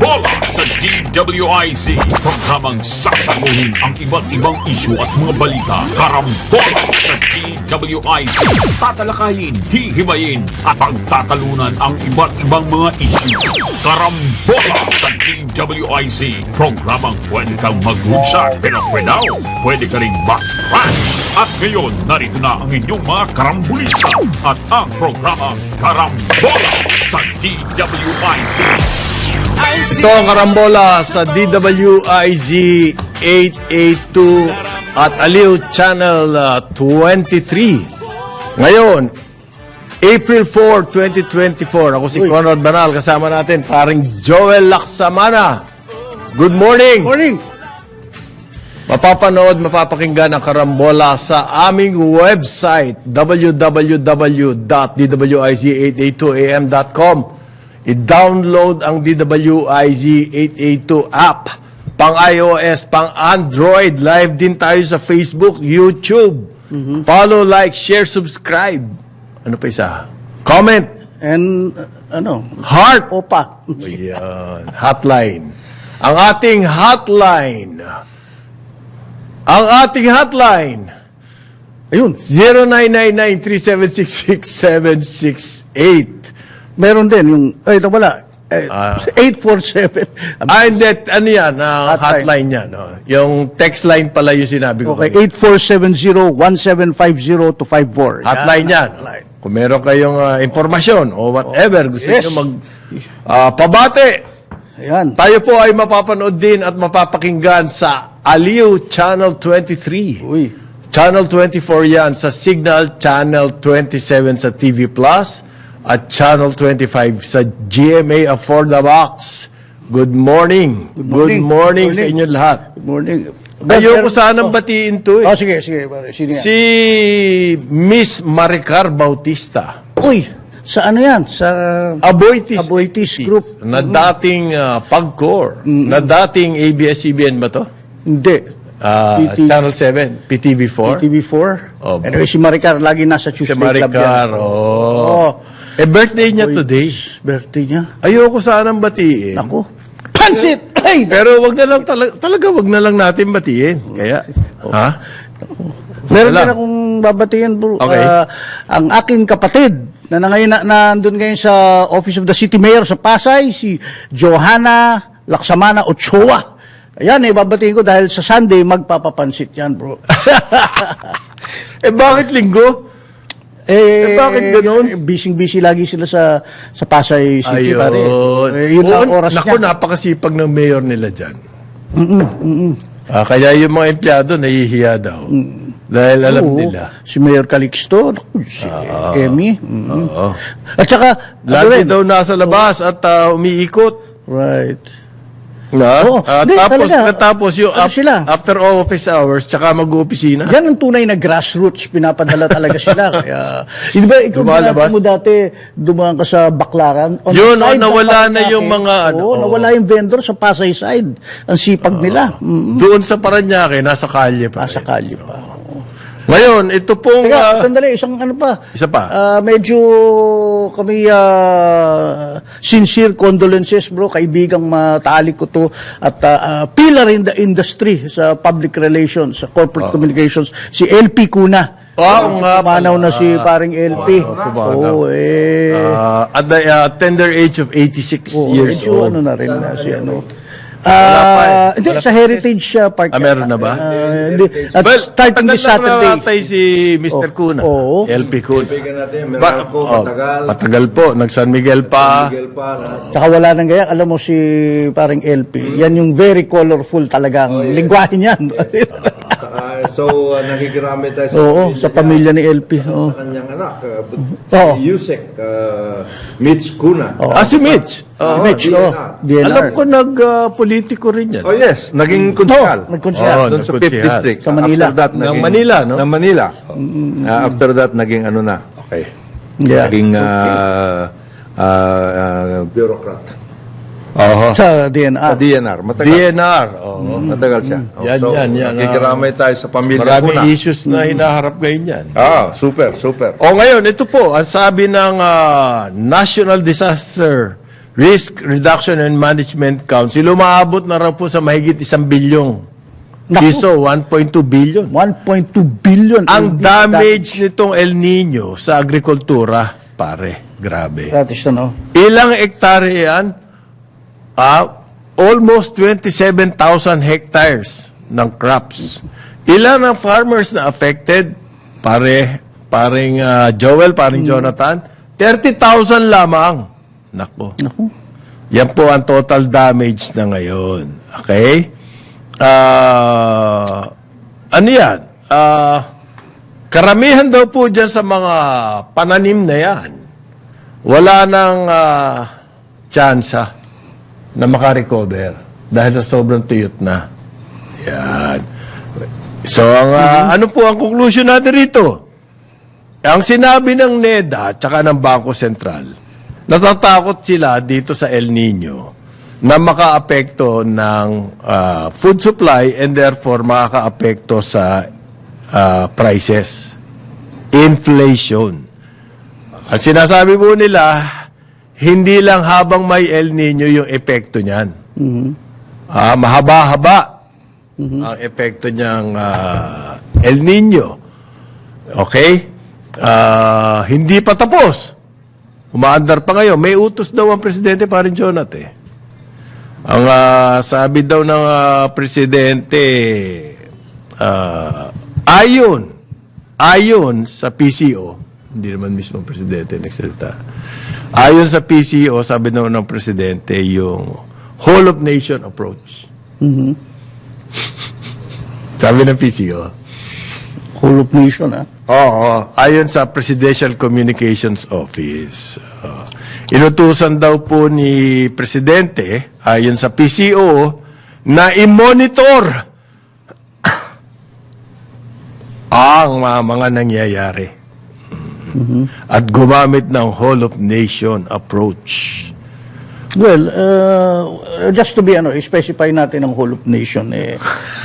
Karambola sa DWIZ. Programang sasaguhin ang iba't ibang isyu at mga balita. Karambola sa DWIZ. Tatalakayin, hihimayin at pagtatalunan ang iba't ibang mga isyu. Karambola sa DWIZ. Programang pwede kang mag-woodshot pero for now, pwede ka rin mas-crash. At ngayon, narito na ang inyong mga karambulista at ang programa Karambola sa DWIZ. Ito ang Karambola sa DWIZ 882 at Aliw Channel 23. Ngayon, April 4, 2024. Ako si Conrad Banal. Kasama natin paring Joel Laksamana. Good morning! Morning! Mapapanood, mapapakinggan ang Karambola sa aming website www.dwiz882am.com. I-download ang DWIZ 882 app. Pang iOS, pang Android. Live din tayo sa Facebook, YouTube. Follow, like, share, subscribe. Ano pa isa? Comment. And, Heart. Opa. Ayan. Hotline. Ang ating hotline. Ayun. 0999-376-6768. Meron din yung, ito wala. 847. Hindi, ano yan? Hotline yan. Yung text line pala yung sinabi ko. Okay, 8470-1750-254. Hotline yan. Kung meron kayong impormasyon o whatever, gusto Yes. nyo pabate. Ayan. Tayo po ay mapapanood din at mapapakinggan sa Aliw Channel 23. Uy. Channel 24 yan sa Signal, Channel 27 sa TV Plus, at Channel 25 sa GMA For the Box. Good morning. Good morning sa inyo lahat. Good morning. Ayoko sanang batiin to eh. Sige. Sino yan? Si Miss Maricar Bautista. Uy, sa ano yan? Sa Aboitiz Group. Na dating PAGCOR. Na dating ABS-CBN ba to? Hindi. Channel 7, PTV4. TV4. Oh, Anyway, si Maricar lagi nasa Si Tuesday Club Maricar, yan. birthday niya today. Birthday niya. Ayoko sanang batiin. Ako. Pansit! Ay! Pero wag na lang talaga wag na lang natin batiin. Kaya, ha? Meron Wala. din akong babatiin, bro. Okay. Ang aking kapatid na nandun ngayon sa Office of the City Mayor sa Pasay, si Johanna Laksamana Ochoa. Ayan, babatiin ko dahil sa Sunday magpapapansit yan, bro. Bakit linggo? Bakit ganun? Busy lagi sila sa Pasay City, pare. Yun ang oras Naku, niya. napakasipag ng mayor nila dyan. Kaya yung mga empleyado nahihiya daw. Dahil alam Oo, nila. si Mayor Calixto, si Emmy. At saka, Lagi daw nasa labas at umiikot. right. Na? Oo. Hindi, talaga. Tapos yung Sila? after office hours, tsaka mag-opisina. Yan ang tunay na grassroots, pinapadala talaga sila. Kaya, di ba, ikaw Lumalabas. mo dati, dumaan ka sa Baklaran? On Yun, the side ng nawala na Paranaque. yung mga nawala yung vendor sa Pasay side. Ang sipag nila. Doon sa Paranaque, nasa kalye pa. Nasa kalye pa. Ngayon, ito pong... Teka, sandali, isang ano pa. Isa pa. Medyo kami sincere condolences, bro. Kaibigang matalik ko to. At pillar in the industry sa public relations, sa corporate communications, si LP Cuna. Pumanaw na si paring LP. pumanaw. At the tender age of 86 years medyo old. ano na rin na si ano. Wala Hindi, sa Heritage Park. Meron na ba? Hindi. At Well, starting this Saturday. natatay si Mr. Cuna. Oo. LP Cuna. natin, Meralco, matagal. Matagal po. Nag-San Miguel pa. Tsaka wala nang gaya. Alam mo si paring LP. Yan yung very colorful talagang lingwahe niyan. Nakikiramay tayo sa Oo, sa pamilya ni LP. Oo. sa kanyang anak, Oo. si Yusek Mitch Cuna. Si Mitch. Mitch, DNR. Alam ko nag-politiko rin yan. Oh yes, naging konsyal. nagkonsyal. Doon sa 5th nagkonsyal. District. Sa Manila. After that, Ng Manila, no? Ng Manila. After that, naging ano na. Okay. Yeah. Naging bureaucrat. Sa DNR. Sa DNR. Matagal. DNR. Matagal siya. Yan, yan. Nakikiramay tayo sa pamilya Maraming Cuna. issues na hinaharap ngayon yan. Super. O ngayon, ito po, ang sabi ng National Disaster Risk Reduction and Management Council, umaabot na raw po sa mahigit 1 bilyong Naku. piso, 1.2 billion. 1.2 billion. Ang damage nitong El Nino sa agrikultura, pare, grabe. That is, ano, Ilang hektare yan? Almost 27,000 hectares ng crops. Ilan ang farmers na affected? Paring Joel, paring Jonathan, 30,000 lamang. Nako. naku. Yan po ang total damage na ngayon. Okay? Ano yan? Karamihan daw po dyan sa mga pananim na yan, wala nang tsansa na makarecover dahil sa sobrang tuyot na. Yan. So, ano po ang conclusion natin rito? Ang sinabi ng NEDA at saka ng Bangko Sentral, natatakot sila dito sa El Nino na makaapekto ng food supply and therefore makakaapekto sa prices. Inflation. Ang sinasabi po nila, hindi lang habang may El Nino yung epekto niyan. Mahaba-haba ang epekto niyang El Nino. Okay? Hindi pa tapos. Umaandar pa ngayon. May utos daw ang presidente, parin Jonathan. Ang sabi daw ng presidente, ayon sa PCO, hindi naman mismo ang presidente nagsalita. Ayon sa PCO, sabi daw ng presidente, yung whole of nation approach. Sabi ng PCO. Whole of nation, Oo, ayon sa Presidential Communications Office. Inutusan daw po ni Presidente, ayon sa PCO, na i-monitor ang mga nangyayari. At gumamit ng whole of nation approach. Well, just to be specify natin ang whole of nation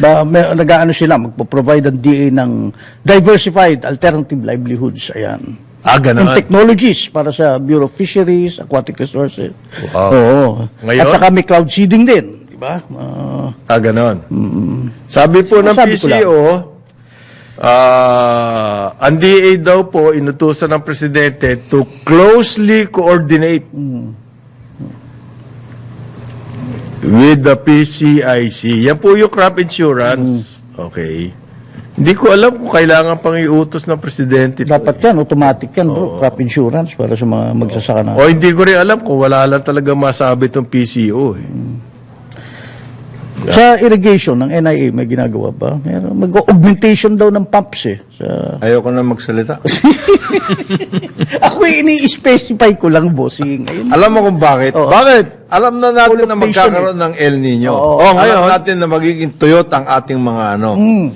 nag-aano sila magpo-provide ang DA ng diversified alternative livelihoods, ayan. Ganon. And technologies para sa Bureau of Fisheries, Aquatic Resources. Wow. Oo. Ngayon? At saka may cloud seeding din, di ba? Ganon. Sabi po ng Sabi ko PCO, ang DA daw po inutusan ng Presidente to closely coordinate with the PCIC. Yan po yung crop insurance. Okay. Hindi ko alam kung kailangan pang iutos ng Presidente. Dapat yan, automatic yan, bro. Crop insurance para sa mga magsasaka na. O hindi ko rin alam kung wala lang talaga masabi itong PCO. Sa irrigation ng NIA, may ginagawa ba? Meron. Mag-augmentation daw ng pumps Ayoko na magsalita. Ako ini-specify ko lang, bossing. Ayun. Alam mo kung bakit? Bakit? Alam na natin na Full of nation, magkakaroon ng El Nino. Oo, ngayon. Alam natin na magiging tuyot ang ating mga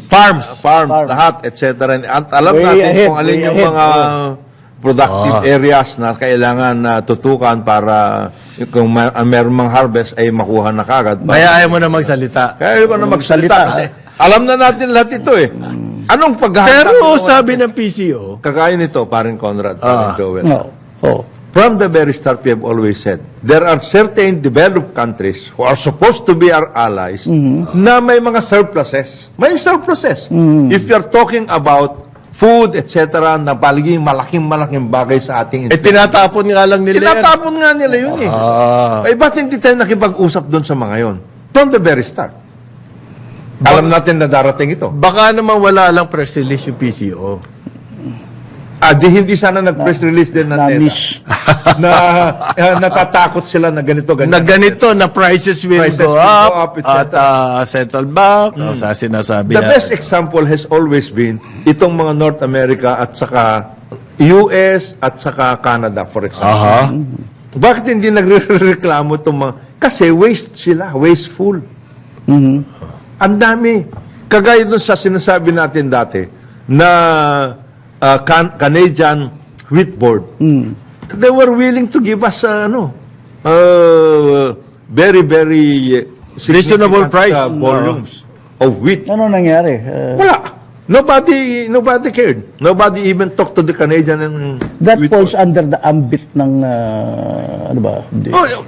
Farms. farm, lahat, etc. At alam Way natin ahead, kung alin way yung ahead. mga productive areas na kailangan na tutukan para kung mayroong mga harvest ay makuha na kagad. Kaya ayaw mo na magsalita. Kaya ayoko na magsalita kasi alam na natin lahat ito Anong paghahanda? Pero sabi ng PCO, Kagaya nito, paring Conrad, paring Joel. No. Oh. From the very start, we have always said, there are certain developed countries who are supposed to be our allies na may mga surpluses. May surpluses. If you're talking about food, etc., na palaging malaking bagay sa ating tinatapon nga lang nila yan. Tinatapon nga nila yun Ay, ba't hindi tayo nakipag-usap doon sa mga yon? From the very start. Alam natin na darating ito. Baka naman wala lang press release yung PCO. Di hindi sana nag-press release din ng NEDA. Na-miss. na natatakot sila na ganito. Na ganito, na prices will Prices go will go up, up, etc. at central bank, sa sinasabi The na. best example has always been itong mga North America at saka US at saka Canada, for example. Bakit hindi nagrereklamo itong mga... Kasi waste sila, wasteful. Ang dami. Kagaya dun sa sinasabi natin dati na Canadian Wheat Board. They were willing to give us very, very Reasonable significant, price. volumes of wheat. Ano nangyari? Wala. Nobody cared. Nobody even talked to the Canadian and That falls under the ambit ng, ano ba?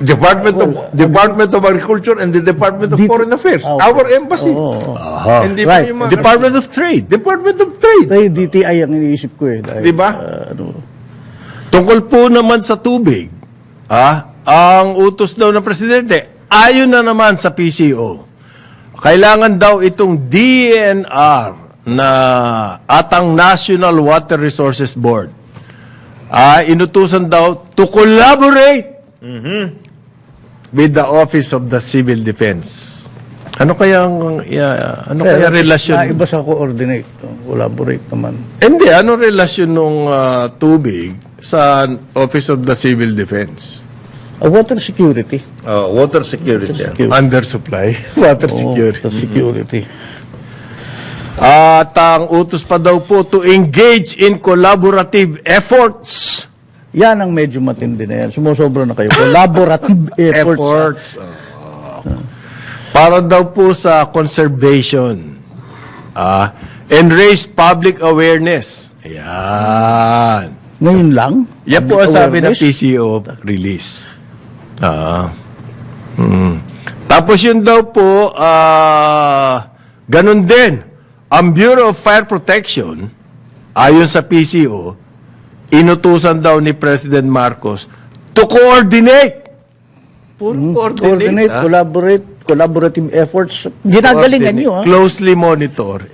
Department of Agriculture and the Department of Foreign Affairs. Okay. Our embassy. Hindi pa Right. yung mga- Department of Trade. Department of Trade. Ay, DTI ang iniisip ko eh. Dahil, Di ba? Tungkol po naman sa tubig, ang utos daw ng presidente, ayon na naman sa PCO, kailangan daw itong DNR at ang National Water Resources Board, inutusan daw to collaborate with the Office of the Civil Defense. Ano kaya relasyon? Iba sa coordinate. Collaborate naman. Hindi, ano relasyon ng tubig sa Office of the Civil Defense? Water security. Water security. Undersupply, water security. Water security. At ang utos pa daw po to engage in collaborative efforts. Yan ang medyo matindi na yan. Sumusobra na kayo. Collaborative efforts. Para daw po sa conservation. And raise public awareness. Ayan. Ngayon lang? Yan po ang sabi ng Awareness? PCO release. Tapos yun daw po, ganun din. Ang Bureau of Fire Protection, ayon sa PCO, inutusan daw ni President Marcos to coordinate. Puro coordinate. Coordinate, collaborative efforts. Ginagalingan nyo, ha? Closely monitor.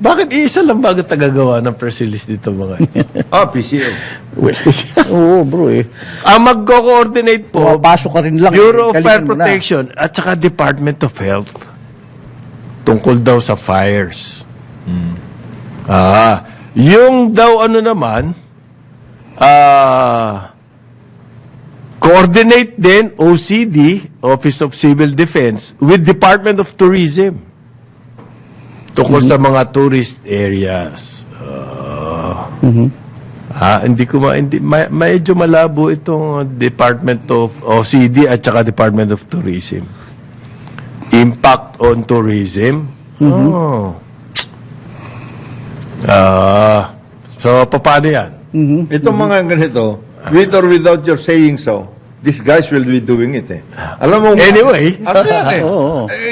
Bakit isa lang bago tagagawa ng press release dito mga PCO. Oo, bro eh. Ang magko-coordinate po, Pumapasok ka rin lang. Bureau of Galingan Fire mo na. Protection at saka Department of Health tungkol daw sa fires. Yung daw ano naman, coordinate din OCD, Office of Civil Defense, with Department of Tourism tungkol sa mga tourist areas. Medyo malabo itong Department of OCD at saka Department of Tourism. Impact on tourism. So, paano yan? Itong mga ganito, with or without your saying so, these guys will be doing it. Alam mo, Anyway.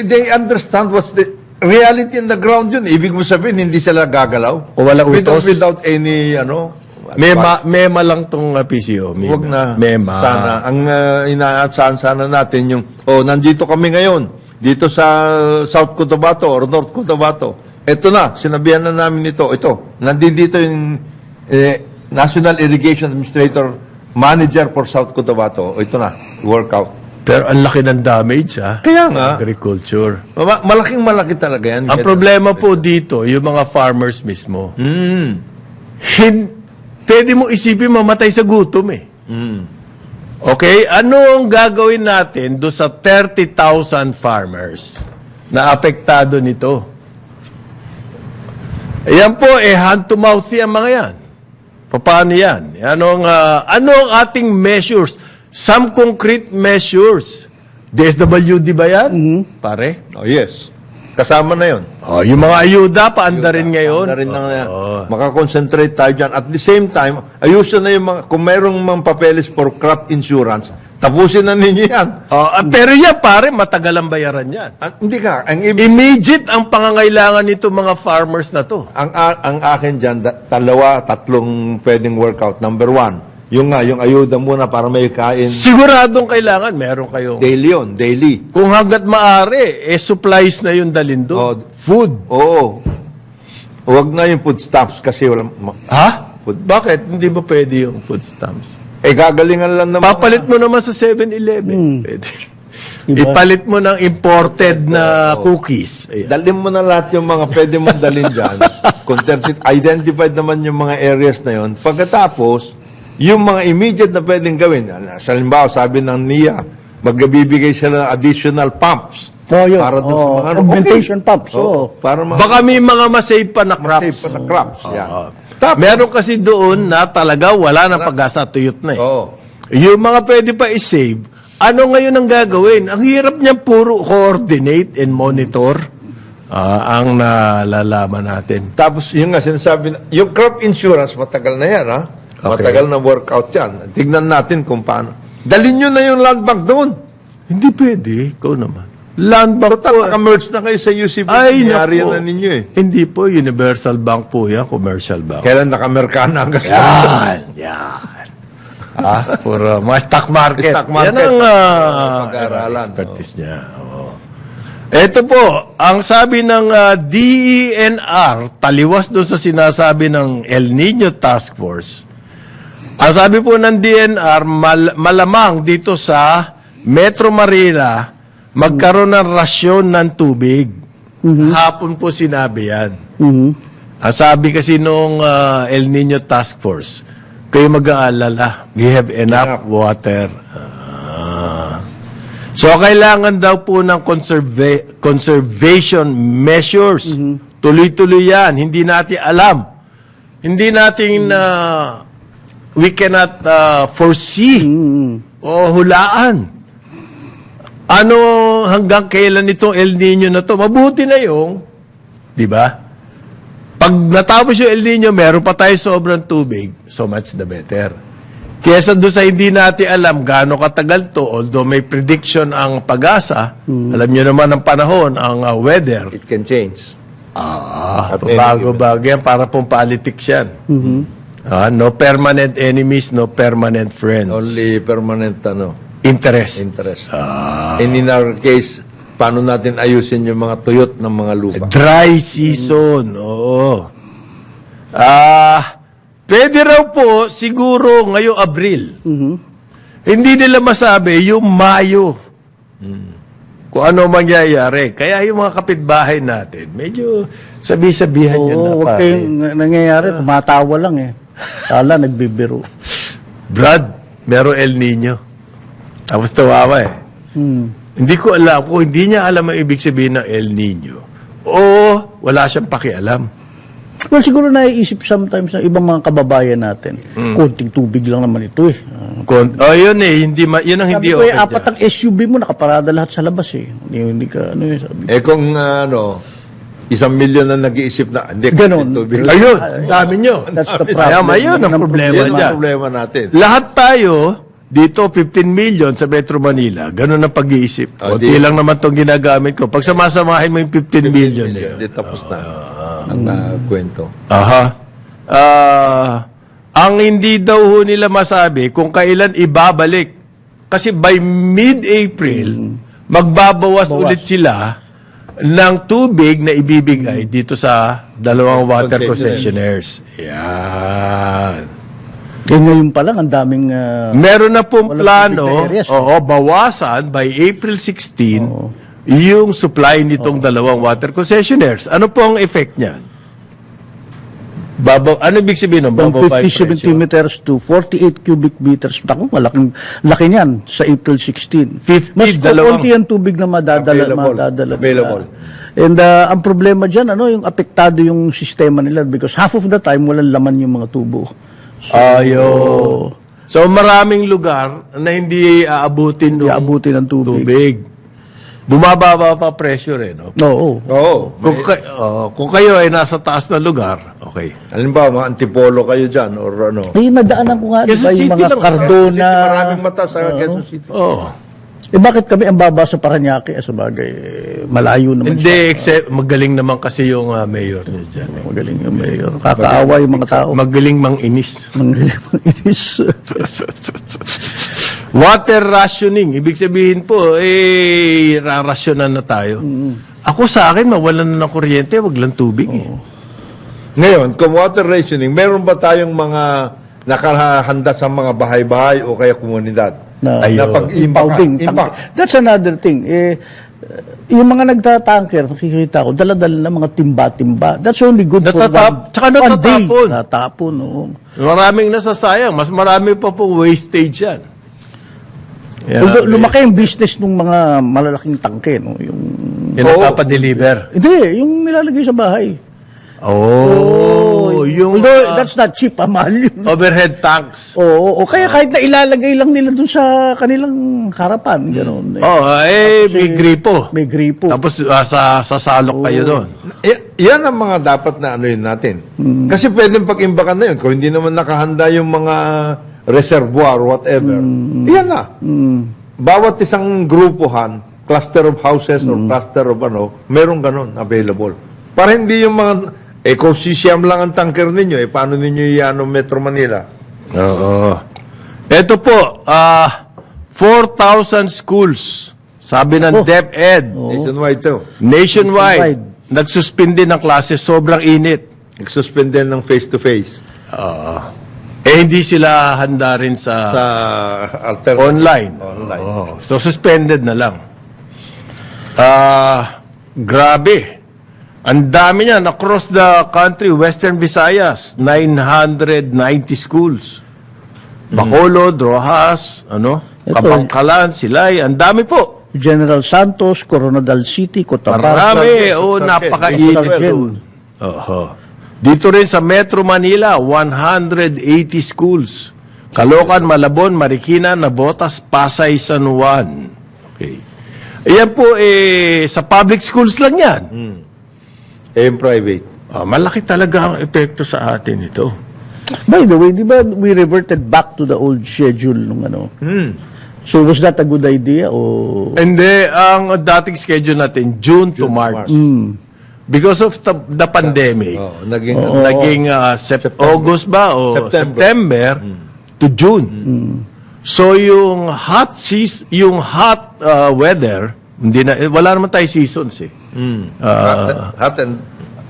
They understand what's the reality in the ground yun. Ibig mo sabihin, hindi sila gagalaw. O wala utos. Without any, Mema lang tong PCO. Huwag na. Mema. Sana. Ang inaasahan sana natin yung, nandito kami ngayon, dito sa South Cotabato or North Cotabato. Ito na, sinabihan na namin ito. Nandito yung National Irrigation Administrator Manager for South Cotabato. Ito na, workout. Pero ang laki ng damage, Kaya nga. agriculture. Malaking-malaki talaga yan. Ang problema po dito, yung mga farmers mismo. Pwede mo isipin mamatay sa gutom eh. Okay? Ano ang gagawin natin do sa 30,000 farmers na apektado nito? Ayan po, hand to mouth yan mga yan. Paano yan? Ano ang ating measures? Some concrete measures. DSWD ba yan? Pare? Yes. Kasama na yun. Yung mga ayuda, paanda rin ngayon. Na rin makakonsentrate tayo dyan. At the same time, ayusin na yung kung mayroong mga papeles for crop insurance, tapusin na ninyo yan. Pero yan, pare, matagal ang bayaran yan. Hindi ka. Immediate ang pangangailangan nito mga farmers na to. Ang akin dyan, tatlong pwedeng workout. Number one, yung ayuda muna para may kain. Siguradong kailangan, meron kayong... Daily yun, daily. Kung hanggat maaari, supplies na yung dalin doon. Food. Oo. Huwag na yung food stamps kasi walang... Ha? Bakit? Hindi ba pwede yung food stamps? Gagalingan lang naman. Papalit mo naman sa 7-Eleven. Pwede. Ipalit mo ng imported na cookies. Ayan. Dalhin mo na lahat yung mga pwede mong dalhin dyan. Identified naman yung mga areas na yun. Pagkatapos, yung mga immediate na pwedeng gawin, halimbawa, sabi ng NIA, magbibigay sila ng additional pumps. Yun. Para doon sa mga augmentation pumps. Para Baka may mga masave pa na crops. sa crops. Yeah. Meron kasi doon na talaga wala na pag-asa, tuyot na eh. Yung mga pwede pa i-save, ano ngayon ang gagawin? Ang hirap niya puro coordinate and monitor. ang nalalaman natin. Tapos, yung nga sinasabi, yung crop insurance, matagal na yan, ha? Okay. Matagal na workout yan. Tignan natin kung paano. Dalhin nyo na yung land bank doon. Hindi pwede, ikaw naman. Land bank Total, po. naka-merge na kayo sa UCB. Ay, Nangyari nako. na ninyo eh. Hindi po, Universal Bank po yan, commercial bank. Kailan naka-Amerikana ang kasi. Yan. For mga stock market. Stock market. Yan ang Pag-aaralan. expertise niya. Oo. Ito po, ang sabi ng DENR, taliwas doon sa sinasabi ng El Nino Task Force, ang sabi po ng DNR, malamang dito sa Metro Manila, magkaroon ng rasyon ng tubig. Hapon po sinabi yan. Ang sabi kasi nung El Nino Task Force, kayo mag-aalala, we have enough water. So, kailangan daw po ng conservation measures. Tuloy-tuloy yan. Hindi natin alam. Hindi natin, we cannot foresee o hulaan. Ano hanggang kailan itong El Nino na to? Mabuti na yung, di ba? Pag natapos yung El Nino, meron pa tayo sobrang tubig, so much the better. Kesa doon sa hindi natin alam gaano katagal to, although may prediction ang pag-asa, alam nyo naman ang panahon, ang weather. It can change. At Bago-bago yan, para pong politics yan. No permanent enemies, no permanent friends. Only permanent, Interest. And in our case, paano natin ayusin yung mga tuyot ng mga lupa? Dry season, oo. Pwede raw po, siguro ngayong Abril. Hindi nila masabi yung Mayo. Kung ano mangyayari. Kaya yung mga kapitbahay natin, medyo sabi-sabihan yun na Oo, huwag pare. kayong nangyayari, tumatawa lang eh. Kala, nagbibiro. Brad, meron El Nino. Tapos tawawa eh. Hindi ko alam kung hindi niya alam ang ibig sabihin ng El Nino. O wala siyang pakialam. Well, siguro naiisip sometimes ng ibang mga kababayan natin, konting tubig lang naman ito eh. Yun eh. Yun ang hindi Sabi ko okay eh, apat ang SUV mo, nakaparada lahat sa labas eh. Hindi ka, ano eh, sabi. Kung 1 million na nag-iisip na, hindi, Ganon. tubig. Ayun, dami nyo. That's the problem. Ayun ang problema Yan ang dyan. problema natin. Lahat tayo, dito 15 million sa Metro Manila, ganun ang pag-iisip. Kunti lang naman itong ginagamit ko. Pag samasamahin mo yung 15 million na yun. Hindi tapos na ang kwento. Aha. Ang hindi daw ho nila masabi kung kailan ibabalik. Kasi by mid-April, magbabawas ulit sila ng tubig na ibibigay dito sa dalawang water concessionaires. Yan. Ngayon pa lang, ang daming... Meron na pong Walang plano, tubig na areas, bawasan by April 16 yung supply nitong dalawang water concessionaires. Ano po ang effect niya? Ano ibig sabihin nun? from Bababa 50 yung presyo? centimeters to 48 cubic meters. Naku, laki niyan sa April 16. 50, Mas dalawang- konti ang tubig na madadala Available. nila. And ang problema dyan, yung apektado yung sistema nila because half of the time, walang laman yung mga tubo. So, So maraming lugar na hindi aabutin ng Iaabutin ng tubig. Bumababa pa pressure no? Oo. Oo. Kung kayo ay nasa taas na lugar, okay. Halimbawa, mga antipolo kayo dyan or ano. Eh, nadaanan ko nga, di Quezon ba, yung City mga lang. Cardona. Maraming mata sa Quezon City. Bakit kami ang baba sa Paranaque? Sa bagay, malayo naman Hindi, except magaling naman kasi yung mayor niyo dyan. Magaling yung mayor. Kakaawa yung mga tao. Magaling mang inis. Magaling mang inis. Water rationing. Ibig sabihin po, rarasyonan na tayo. Ako sa akin, mawalan na ng kuryente, wag lang tubig. Ngayon, kung water rationing, meron ba tayong mga nakahanda sa mga bahay-bahay o kaya komunidad? Na pag-impact. That's another thing. Yung mga nagtatanker, nakikita ko, dala-dala na mga timba-timba. That's only good for Tsaka one day. natatapon. Natapon, oo. Maraming nasasayang. Mas marami pa po wastage yan. Although, lumaki yung business ng mga malalaking tangke, no? Yung Pinagpapadeliver. Hindi, yung nilalagay sa bahay. Oh, yung Although, that's not cheap, mahal yun. overhead tanks. Oo, o kaya kahit na ilalagay lang nila dun sa kanilang harapan, gano'n. May gripo. May gripo. Tapos sa salok kayo doon. Yan ang mga dapat na ano yun natin. Kasi pwedeng pag-imbakan na yun. Kung hindi naman nakahanda yung mga reservoir, whatever, yan na. Bawat isang grupuhan, cluster of houses or cluster of meron ganon available. Para hindi yung mga, kung sisiyam lang ang tanker ninyo, paano ninyo iano Metro Manila? Oo. Ito po, 4,000 schools. Sabi ng DepEd. Nationwide to. Nationwide. Nagsuspindi ng klase, sobrang init. Nag-suspend din ng face-to-face Hindi sila handa rin sa sa alternative. online. Online. So, suspended na lang. Grabe. Ang dami niyan. Across the country, Western Visayas, 990 schools. Bacolod, Rojas, Kapangkalan, Silay, ang dami po. General Santos, Coronadal City, Cotabato. Marami. Sargent. Napakainit Sargent. doon. Dito rin sa Metro Manila, 180 schools. Caloocan, Malabon, Marikina, Navotas, Pasay, San Juan. Okay. Ayan po, sa public schools lang yan. Yung private. Malaki talaga ang epekto sa atin ito. By the way, di ba we reverted back to the old schedule nung So was that a good idea o Hindi, ang dating schedule natin, June to March. Because of the pandemic, naging August ba o September to June. So yung hot weather, hindi na wala naman tayo seasons eh.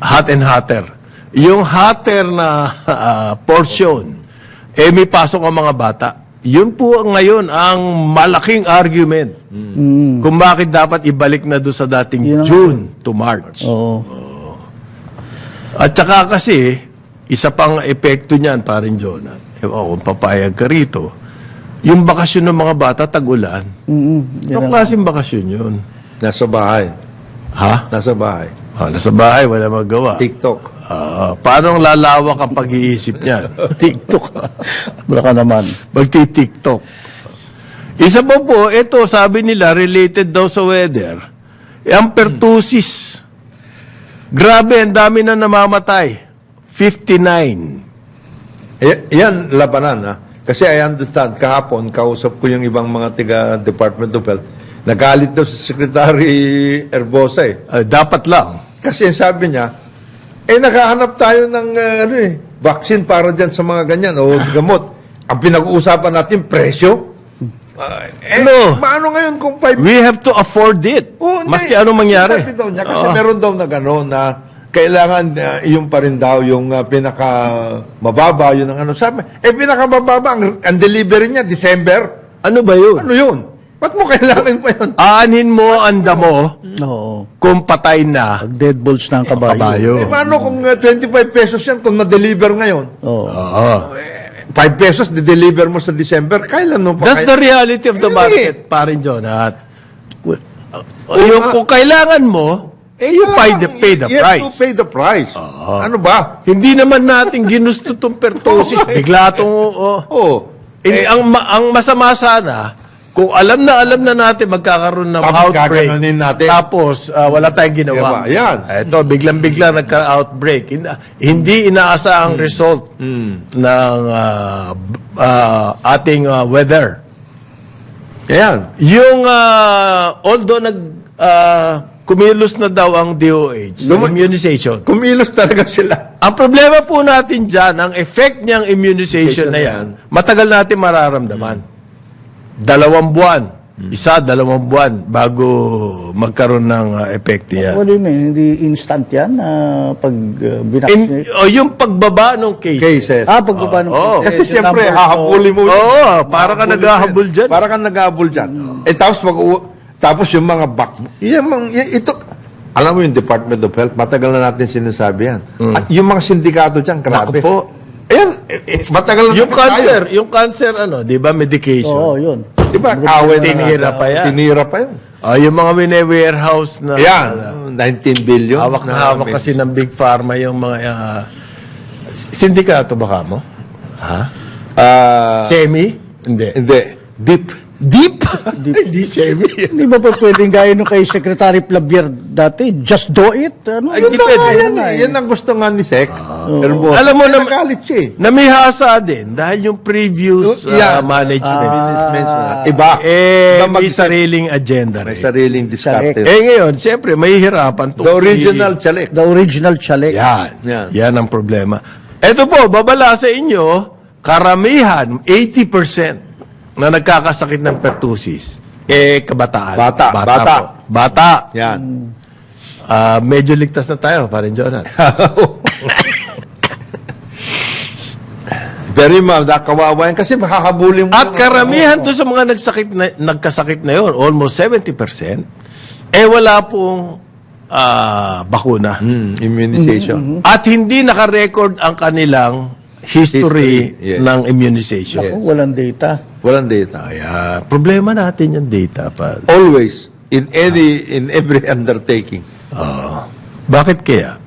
Hot and hotter. Yung hotter na portion, may pasok ang mga bata. Yun po ngayon ang malaking argument kung bakit dapat ibalik na doon sa dating June to March. At saka kasi, isa pang epekto niyan, parin Jonah, kung papayag ka rito, yung bakasyon ng mga bata, tag-ulan. Anong klaseng bakasyon yun? Nasa bahay. Ha? Nasa bahay. Nasa bahay, wala magawa. TikTok. Paano lalawak ang pag-iisip niyan? TikTok? Baka naman. Magti-TikTok. Isa pa po, ito sabi nila, related daw sa weather, ang pertussis. Grabe, ang dami na namamatay. 59. Yan, labanan. Kasi I understand, kahapon, kausap ko yung ibang mga tiga-Department of Health, nagalit daw si Secretary Herbosa Dapat lang. Kasi sabi niya, nakahanap tayo ng vaccine para dyan sa mga ganyan o gamot. Ang pinag-uusapan natin, presyo. Paano ngayon kung 5... We have to afford it. Maski anong mangyari. Sabi daw niya, kasi meron daw na gano'n na kailangan yung pa rin daw yung pinaka mababa, yun ang sabi. Pinaka mababa, ang delivery niya, December. Ano ba yun? Ano yun? Ba't mo kailangan pa yun? Aanin mo ang damo Oo. kung patay na Dead balls ng kabayo. Paano kung 25 pesos yan kung na-deliver ngayon? Oo. 5 pesos, de-deliver mo sa December, kailan mo pa? That's the reality of the market, parin Jonat. Yung kung kailangan mo, you pay the You have price. to pay the price. Ano ba? Hindi naman natin ginusto itong pertussis. Bigla itong... ang masama sana, kung alam na natin magkakaroon ng Tapos outbreak, gaganunin natin. tapos wala tayong ginawa. Yan. Ito, biglang-bigla nagka-outbreak. Hindi inaasahang result ng ating weather. Yan. Yung, although kumilos na daw ang DOH sa immunization, Kumilos talaga sila. ang problema po natin dyan, ang effect niyang immunization na yan, matagal natin mararamdaman. 2 buwan. 2 buwan bago magkaroon ng epekto yan. What do you mean? Hindi instant yan pag binaksinate? Yung pagbaba ng cases. Cases. Pagbaba ng Kasi yung siyempre, number- hahabulin mo. Para ka naghahabol dyan. Para ka naghahabol dyan. Tapos yung mga ito, alam mo yung Department of Health, matagal na natin sinasabi yan. At yung mga sindikato dyan, grabe. Naku po. Ayan, matagal na Yung cancer, di ba, medication. Oo, yun. Di ba? Away na Tinira pa yan. Tinira pa yan. Yung mga warehouse na Yan, 19 billion. hawak na hawak kasi ng Big Pharma yung mga sindikato baka mo? Ha? Semi? Hindi. Hindi. Deep. Deep? Hindi semi. Hindi ba pa pwedeng gaya nung kay Secretary Plabier dati? Just do it? Ano? Ay, Yun di na pwede. nga yan Yan, eh. yan ang gusto nga ni Sec. Pero Alam mo na- nagalit siya eh. Namihasa din dahil yung previous Yeah. management. Iba. May Iba sariling agenda May rin. sariling discarte. Ngayon, siyempre, mahihirapan to. The original chalik. The original Chalek. Yan. Yan. Yan ang problema. Ito po, babala sa inyo, karamihan, 80% na nagkakasakit ng pertussis, kabataan. Bata. Po. Bata. Yan. Medyo ligtas na tayo, parin Jonathan. Very kawawa yan kasi makahabulin mo. At karamihan doon sa mga nagkasakit na yun, almost 70%, wala pong bakuna. Immunization. At hindi nakarecord ang kanilang history, History, yes. ng immunization. Ako, walang data. Walang data. Problema natin yung data pa. Always. In every undertaking. Bakit kaya?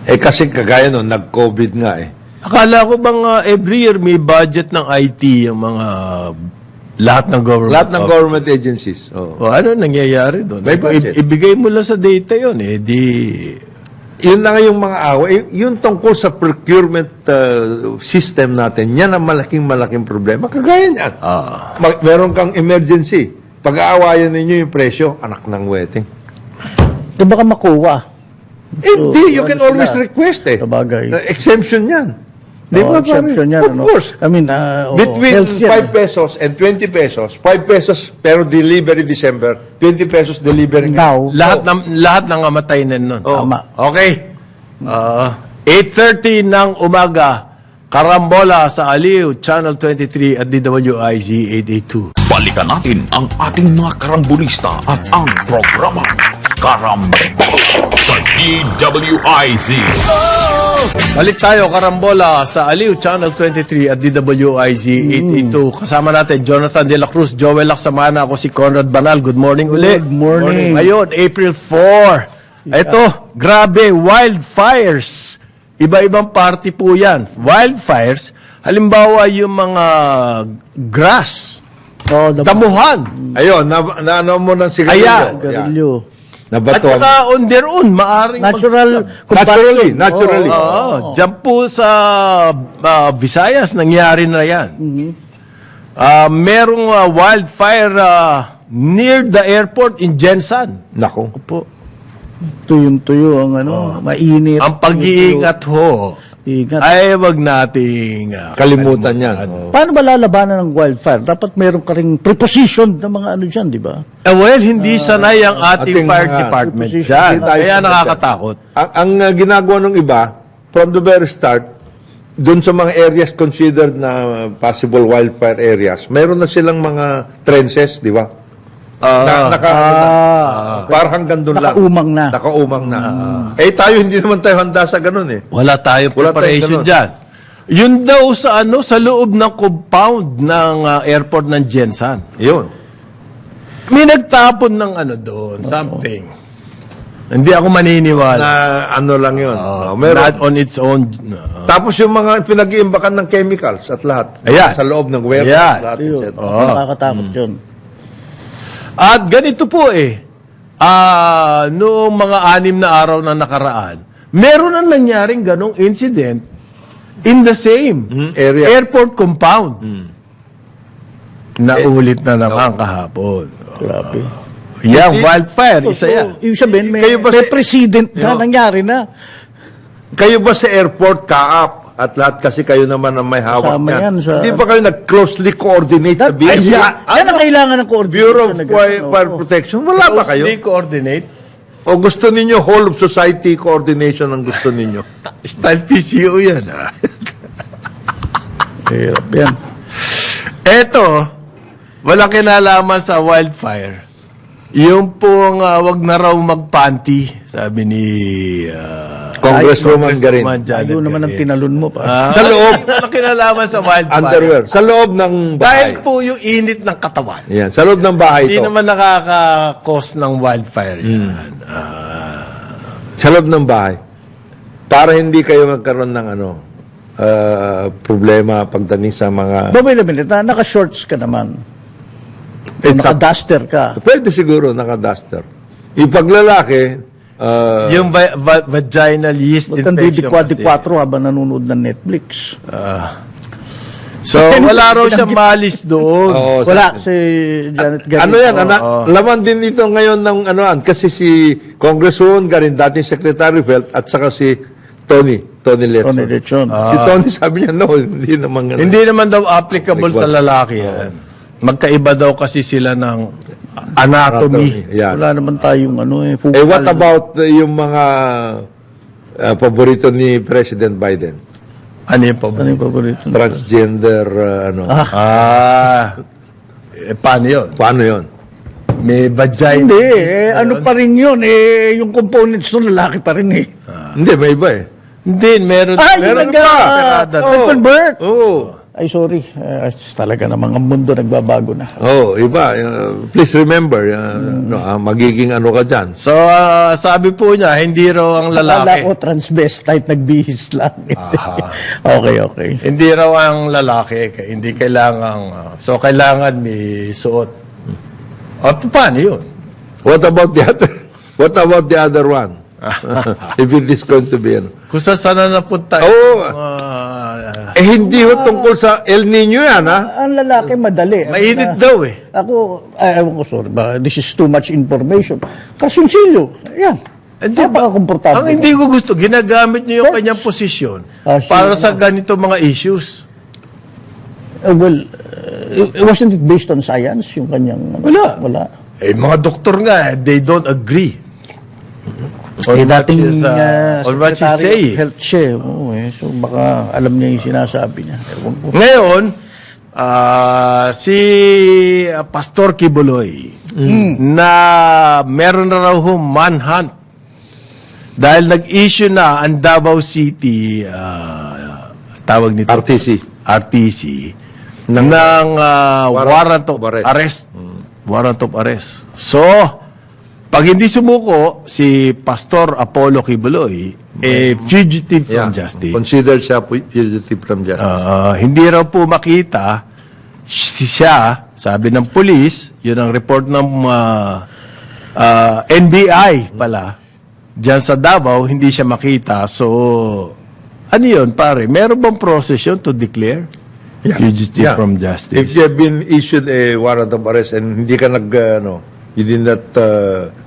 Kasi kagaya nun, nag-COVID nga eh. Akala ko bang every year may budget ng IT yung mga lahat ng government Lahat ng office? government agencies. Oh. Ano nangyayari doon? May budget. Ibigay mo lang sa data yun Yun na nga yung mga away. Yung tungkol sa procurement system natin, yan ang malaking problema. Kagaya niyan. Meron kang emergency. Pag-aawayan ninyo yung presyo, anak ng wedding. Di ba ka makuha? Hindi, you can ano always sila? request eh. Sabagay. Exemption yan. Di ba, Exception pare? yan. Of course. I mean, Between health yan, 5 pesos and 20 pesos, 5 pesos pero delivery December, 20 pesos delivery Now, lahat ng amatay na nun. Tama. Okay. 8:30 ng umaga, Karambola sa Aliw, Channel 23 at DWIZ 882. Balikan natin ang ating mga karambulista at ang programa Karambola sa DWIZ. Balik tayo, Karambola sa Aliw, Channel 23 at DWIZ 882. Kasama natin Jonathan De La Cruz, Joel Laksamana, ako si Conrad Banal. Good morning uli. Good morning. Ngayon, April 4. Ito, grabe, wildfires. Iba-ibang party po yan. Wildfires, halimbawa yung mga grass, damuhan. Ayun, ano mo ng sigarilyo. Ayan, Garilyo. at Nabato. saka on their own, maaring Natural. Naturally. Diyan po sa Visayas, nangyari na yan. Merong wildfire near the airport in Jensan. Nako. Po. Tuyong-tuyo ang mainit. Ang pag-iingat ho, Ingat. ay wag nating Kalimutan yan. Paano ba lalabanan ng wildfire? Dapat meron ka ring preposition ng mga ano dyan, di ba? Well, hindi sanay ang ating ating fire mga department preposition. dyan. Hindi tayo Kaya sanay nakakatakot. Ang ginagawa ng iba, from the very start, doon sa mga areas considered na possible wildfire areas, meron na silang mga trenches, di ba? Para hanggang doon lang. Nakaumang na. Nakaumang na. Tayo hindi naman tayo handa sa ganun eh. Wala tayong Wala preparation tayong ganun. dyan. Yun daw sa loob ng compound ng airport ng Jensan. Yun. May nagtapon ng doon, something. Hindi ako maniniwala. Na ano lang yun. Meron. Not on its own. Tapos yung mga pinag-iimbakan ng chemicals at lahat. Ayan. Sa loob ng warehouse. Ayan. Lahat, Ayun. etc. Nakakatakot yun. At ganito po noong mga 6 na araw na nakaraan, meron na nangyaring ganong incident in the same area. airport compound. Naulit na naman kahapon. Grabe. Wildfire, isa yan. Ibig sabihin, may Kayo ba may sa- president na nangyari na. Kayo ba sa airport, kaap, at lahat kasi kayo naman ang may hawak Kasama niyan. yan sa- Hindi ba kayo nag-closely coordinate sa BSC? Yan ang kailangan ng coordination. Bureau of na ganun. Fire Protection? Wala ba kayo? Closely coordinate. O gusto ninyo whole of society coordination ang gusto ninyo? Style PCO yan. Hirap yan. Eto, walang kinalaman sa wildfire. Yung pong wag na raw magpanty, sabi ni Congresswoman Garin. Janet Ayun naman ang Garin. tinalon mo pa. Ah, Sa loob. Ano kinalaman sa wildfire? Underwear. Sa loob ng Dahil bahay. po yung init ng katawan. Yan, sa loob ng bahay Hindi ito. naman nakaka-cause ng wildfire yan. Sa loob ng bahay. Para hindi kayo magkaroon ng problema pagdating sa mga... But wait a minute, naka-shorts ka naman. It's up- Naka-duster ka. Pwede siguro naka-duster. Yung paglalaki, Yung vaginal yeast Huwag kang infection kasi. didikwa-dikwa habang nanonood ng Netflix. So, wala raw siyang malis doon. oo, Wala si Janet Garin. ano yan, laman din dito ngayon ng kasi si Congresswoman Garin, dating Secretary of Health, at saka si Tony Lechon. Tony Lechon. Si Tony sabi niya, no, hindi naman ganun. Hindi naman daw applicable sa lalaki yan. Magkaiba daw kasi sila ng anatomy. Yan. Wala naman tayong fukal. What about yung mga paborito ni President Biden? Ano yung Ano paborito? yung paborito? Transgender, Paano yun? paano yon? May vagina. Hindi, yeast na ano yun? pa rin yun, yung components nun, lalaki pa rin eh. Hindi, may iba eh. Hindi, meron. Yung nag-convert. Oo. Ay, sorry. Talaga namang ang mundo nagbabago na. Oh, iba. Please remember, magiging ano ka dyan. So, sabi po niya, hindi raw ang Akala lalaki. ko transvestite, nagbihis lang. Okay. Hindi raw ang lalaki. Hindi kailangan. So, kailangan may suot. At paano yun? What about the other one? If it is going to be, Kung saan na napunta. Oo. Hindi ho tungkol sa El Nino yan, ha? Ang lalaki madali. Mainit daw eh. Ako, ewan ko, sorry ba, this is too much information. Kasunsilyo, yan. Hindi ba? Napaka-komportable. Ang hindi ko gusto, ginagamit niyo yung kanyang posisyon para sa ganito mga issues. Wasn't it based on science, yung kanyang... Wala. Eh, mga doktor nga, they don't agree. Dating on what she's Secretary of saying. Health siya. So baka alam niya yung sinasabi niya. Ewan ko. Ngayon, si Pastor Kibuloy na meron na raw manhunt dahil nag-issue na ang Davao City tawag nito RTC ng warrant of arrest. Warrant of arrest. So, pag hindi sumuko si Pastor Apollo Kibuloy, fugitive from justice. Considered siya fugitive from justice. Hindi raw po makita siya, sabi ng police, yun ang report ng NBI pala, dyan sa Davao, hindi siya makita. So, ano yun, pare? Meron bang process yun to declare fugitive from justice? If you have been issued a warrant of arrest and hindi ka you did not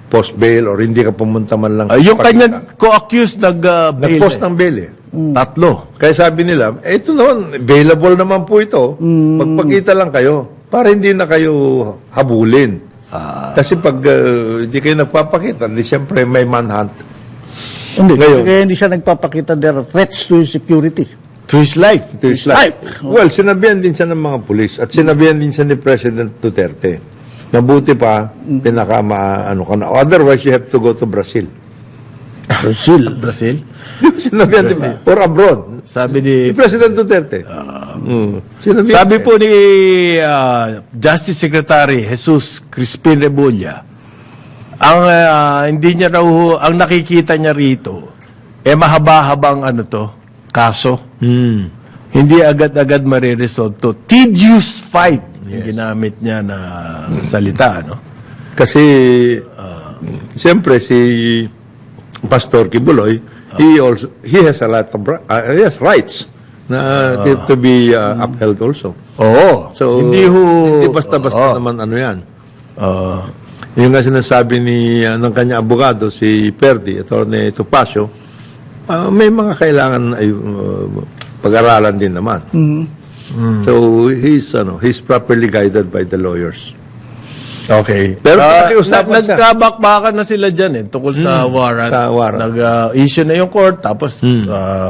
post bail or hindi ka pumunta man lang. Yung kanyang co-accused nag-bail. Nag-post ng bail eh. Tatlo. Kaya sabi nila, ito naman, available naman po ito. Magpakita lang kayo para hindi na kayo habulin. Kasi pag hindi kayo nagpapakita, di siyempre may manhunt. Hindi. Ngayon. Kaya hindi siya nagpapakita, there are threats to his security. To his life. To his life. Well, sinabihan din siya ng mga pulis at sinabihan din siya ni President Duterte. Mabuti pa, otherwise you have to go to Brazil. Brazil? Sinabihan din ba? Or abroad. Sabi ni President Duterte. Sinabihan Sabi po ni Justice Secretary Jesus Crispin Rebulla, ang hindi niya raw ang nakikita niya rito mahaba-habang kaso. Hindi agad-agad mariresolve to. Tedious fight. Yung ginamit niya na salita, Kasi siyempre si Pastor Kibuloy, he has a lot of he has rights na to be upheld also. Oo. So, hindi basta-basta naman yan. Yung nga sinasabi ng kanya abogado, si Perdi, Atty. Topacio, may mga kailangan ay pag-aralan din naman. So, he's properly guided by the lawyers. Okay. Pero pakiusapan siya. Nagkabakbakan na sila dyan tungkol sa warrant. Sa warrant. Nag-issue na yung court, tapos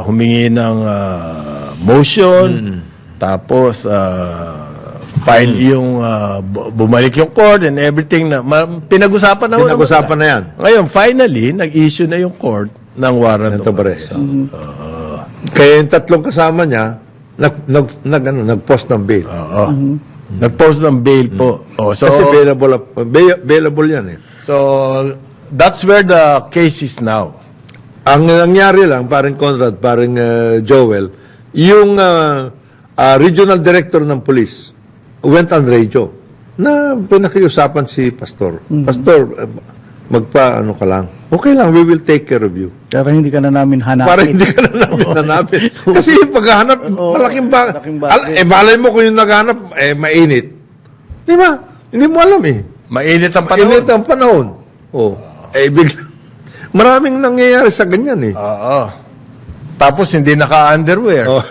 humingi ng motion, tapos yung bumalik yung court and everything na pinag-usapan na. Pinag-usapan na yan. Ngayon, finally, nag-issue na yung court ng warrant Ng of arrest. arrest. Kaya yung tatlong kasama niya, nag-post ng bail. Oo. Nag-post ng bail po. Oh, so, Kasi bailable yan eh. so, that's where the case is now. Ang nangyari lang, parang Conrad, parang Joel, yung regional director ng police went on radio na pinakiusapan si Pastor. Pastor, magpa-ano ka lang. Okay lang, we will take care of you. Para hindi ka na namin hanapin. Para hindi ka na namin hanapin. Kasi yung paghahanap, malaking malaking bagay. malay mo kung yung naghahanap, mainit. Di ba? Hindi mo alam eh. Mainit ang panahon. Mainit ang panahon. Oh. Bigla. Maraming nangyayari sa ganyan eh. Oo. Tapos hindi naka-underwear. Oh.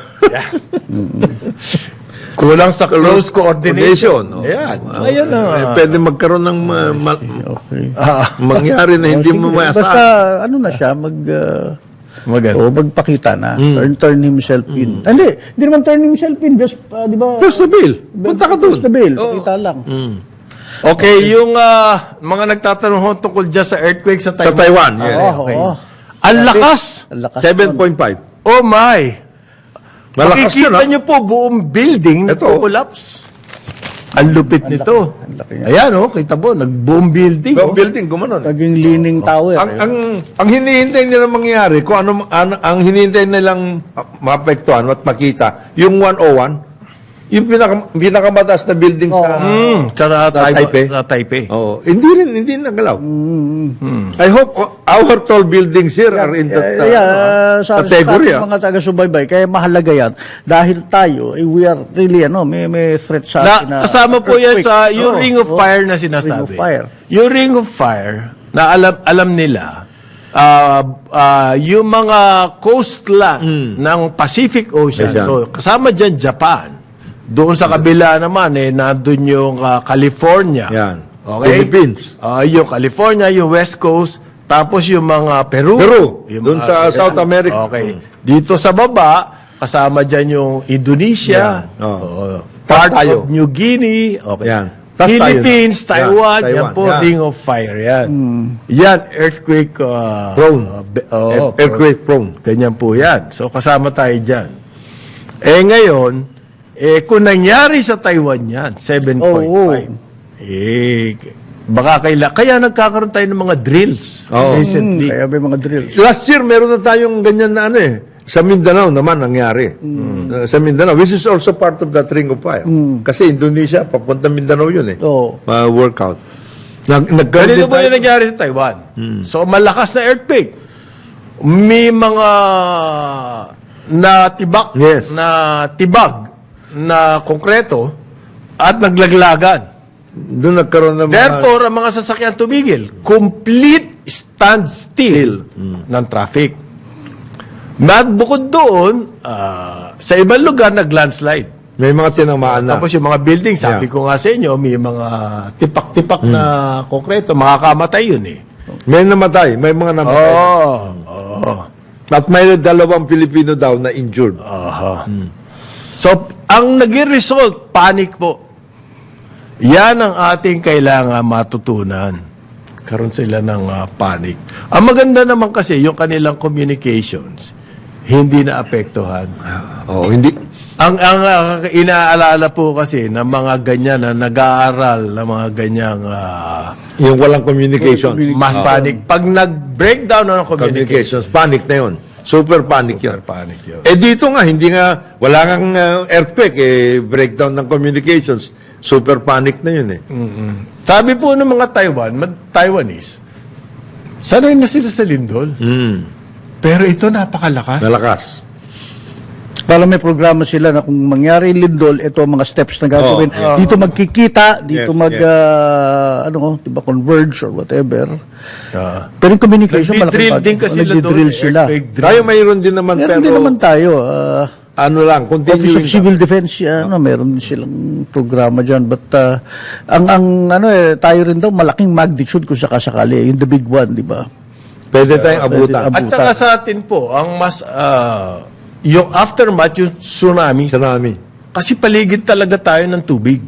Kulang sa close coordination. Oh. Ayan. Ayan na. Pwede magkaroon ng Okay. mangyari na hindi mo Basta, maasahan. ano na siya, Maganda. magpakita na. Turn himself in. Hindi naman turn himself in. Just, di ba? Post the bill. Punta ka doon. Post the bill. Pakita lang. Okay, yung mga nagtatanong ho tungkol dyan sa earthquake sa Sa Taiwan. Taiwan. Yeah. Oo. Ang lakas! Ang lakas. 7.5. Oh my! Malakas yun, Makikita ah. nyo po buong building Ito. nagko-collapse. Ang lupit nito. Ang laki niya. Ayan, oh, kita mo, nagbuong building. Yung Oh. building, gumanon. Naging leaning tower. Ang hinihintay nilang mangyari, kung ang hinihintay nilang maapektuhan at makita, yung 101, yung pinakamataas na building sa... Sa Taipei. Sa Taipei. Oh, hindi nagalaw. I hope our tall buildings here are in that sa category. mga taga-subaybay, kaya mahalaga yan. Dahil tayo, we are really, may threat sa atin na Kasama po yan sa earthquake. yung Oo. ring of fire na Ring sinasabi. of fire. Yung ring of fire, na alam nila, yung mga coastline ng Pacific Ocean, Ocean. so kasama dyan Japan, doon sa kabila naman, nandun yung California. Yan. Okay? Philippines. Yung California, yung West Coast, tapos yung mga Peru. Yung Doon mga- sa South America. Okay. Dito sa baba, kasama dyan yung Indonesia, Yan. Oo. part Tas tayo. of New Guinea, okay. Yan. Tas Philippines, tayo na. Taiwan, Yan, yan po, Taiwan. ring of fire yan. Yan, earthquake Prone. prone. Earthquake prone. Ganyan po yan. So, kasama tayo dyan. Ngayon, kung nangyari sa Taiwan yan, 7.5. Oo. Baka kaya nagkakaroon tayo ng mga drills Oo. recently. Kaya may mga drills. Last year, meron na tayong ganyan na Sa Mindanao naman nangyari. Sa Mindanao, which is also part of that ring of fire. Kasi Indonesia, papunta Mindanao yun eh. Oo. Workout. Ganito po yung nangyari sa Taiwan. So, malakas na earthquake. May mga natibak, Yes. na tibag, na konkreto, at naglaglagan. Doon nagkaroon ng mga... Therefore, ang mga sasakyan tumigil. Complete standstill ng traffic. Bukod doon, sa ibang lugar, nag-landslide. May mga tinamaan na. Tapos yung mga building, sabi Yeah. ko nga sa inyo, may mga tipak-tipak na konkreto, makakamatay yun eh. May namatay. May mga namatay. Oo. At may 2 Pilipino daw na injured. So, ang naging result, panic po. Yan ang ating kailangan matutunan. Karoon sila ng panic. Ang maganda naman kasi, yung kanilang communications, hindi na apektuhan. Hindi. Ang inaalala po kasi ng mga ganyan na nag-aaral ng mga ganyang Yung walang communication. mass panic. Pag nag-breakdown na ng communication, Communications. Panic na yun. Super panic yun. panic yun. Dito nga, wala kang earthquake, breakdown ng communications. Super panic na yun eh. Sabi po ng mga Taiwanese, sanay na sila sa lindol. Pero ito napakalakas. Nalakas. Para may programa sila na kung mangyari lindol, ito ang mga steps na gagawin. Dito magkikita, dito converge or whatever. Pero yung communication, Nagdi-drill din kasi sila doon. Nagdi-drill sila. Earthquake drill. Tayo mayroon din naman, Meron pero din naman tayo. ano lang, Office of continuing. Civil Defense, meron din silang programa dyan. But tayo rin daw, malaking magnitude kung sakasakali. Yung the big one, di ba? Pwede tayong abutan. At saka sa atin po, ang mas, yung aftermath, yung tsunami, Tsunami. kasi paligid talaga tayo ng tubig.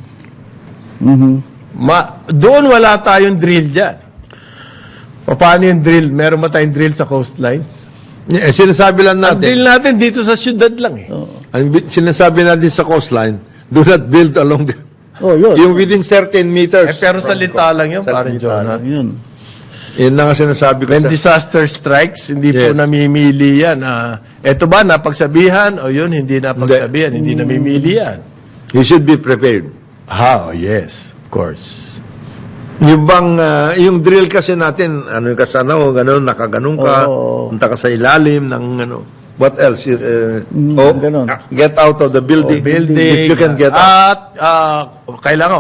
Doon wala tayong drill dyan. Paano yung drill? Meron ba tayong drill sa coastlines? Sinasabi lang Ang drill natin, natin dito sa syudad lang eh. sinasabi natin sa coastline, do not build along the, Yun. yung within certain meters. Pero salita lang yun, parang Jonah. Yun. Yun lang ang sinasabi ko. When sa- disaster strikes, hindi po Yes. namimili yan. Eto ba, napagsabihan? O yun, hindi napagsabihan. Hindi namimili yan. You should be prepared. Yes, of course. Yung bang, yung drill kasi natin, ano yung kasana o gano'n, nakaganon ka, punta ka sa ilalim ng ano, what else? ganon. Get out of the building. If you can get out. At kailangan